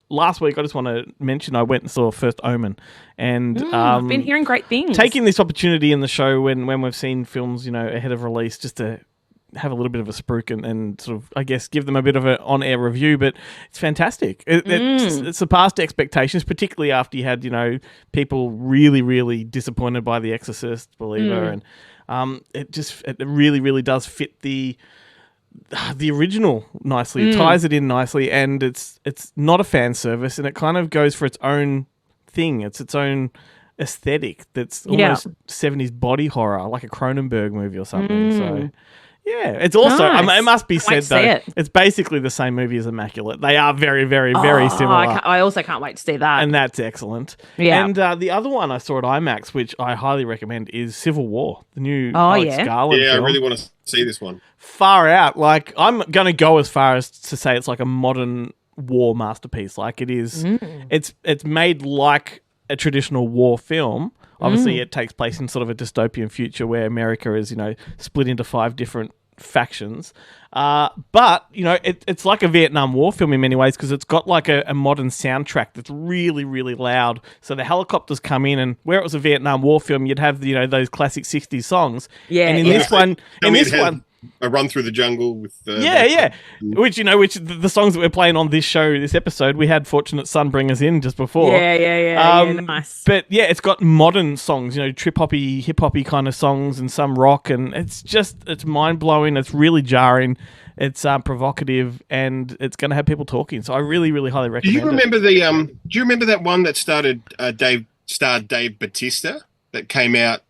last week, I just want to mention I went and saw first Omen, and I've been hearing great things. taking this opportunity in the show when we've seen films, ahead of release, just to have a little bit of a spruik and sort of, I guess, give them a bit of an on-air review, but it's fantastic. It surpassed expectations, particularly after you had, people really, really disappointed by The Exorcist, Believer, and it really, really does fit the original nicely. It ties it in nicely, and it's not a fan service, and it kind of goes for its own thing. It's its own aesthetic that's almost 70s body horror, like a Cronenberg movie or something. So yeah, it's also, Nice. it must be Can't said wait to see though, it. it's basically the same movie as Immaculate. They are very, very, very similar. I also can't wait to see that. And that's excellent. Yeah. And the other one I saw at IMAX, which I highly recommend, is Civil War, the new Oh, Alex yeah? Garland Yeah, I film. really want to see this one. Far out. Like, I'm going to go as far as to say it's like a modern war masterpiece. Like, it is, it's made like a traditional war film. Obviously, it takes place in sort of a dystopian future where America is, split into 5 different factions. But, it's like a Vietnam War film in many ways because it's got like a modern soundtrack that's really, really loud. So the helicopters come in, and where it was a Vietnam War film, you'd have, those classic 60s songs. Yeah, And in yeah. this one, A run through the jungle with which the songs that we're playing on this show, this episode, we had Fortunate Son bring us in just before. Yeah, nice. But yeah, it's got modern songs, trip hoppy, hip hoppy kind of songs, and some rock, and it's mind blowing. It's really jarring. It's provocative, and it's going to have people talking. So I really, really highly recommend. Do you remember Do you remember that one that starred Dave Bautista that came out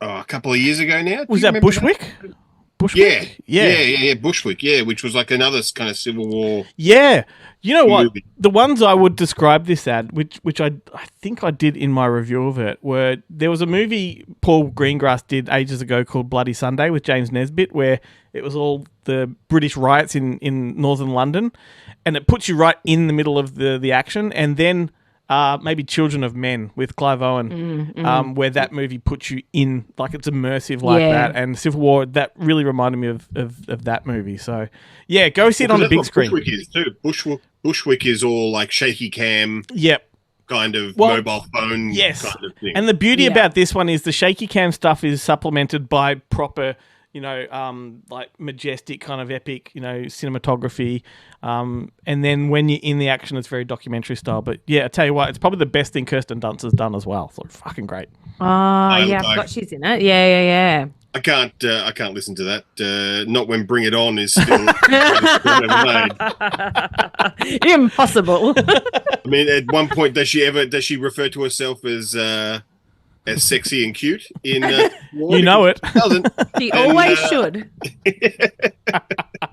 a couple of years ago now? Was that Bushwick? Bushwick? Yeah, Bushwick, which was like another kind of Civil War. Yeah. You know what? movie. The ones I would describe this as, which I think I did in my review of it, were there was a movie Paul Greengrass did ages ago called Bloody Sunday with James Nesbitt, where it was all the British riots in northern London, and it puts you right in the middle of the action, and then maybe Children of Men with Clive Owen, where that movie puts you in, like it's immersive like that. And Civil War, that really reminded me of that movie. So, yeah, go see it on the big screen. Bushwick is too. Bushwick is all like shaky cam. Yep. Kind of mobile phone kind of thing. And the beauty about this one is the shaky cam stuff is supplemented by proper, like majestic kind of epic, cinematography. And then when you're in the action, it's very documentary style. But yeah, I tell you what, it's probably the best thing Kirsten Dunst has done as well. So fucking great. Oh, I forgot she's in it. Yeah. I can't listen to that. Not when Bring It On is still made. Impossible. I mean, at one point, does she refer to herself as sexy and cute in you know it. Doesn't. She always should.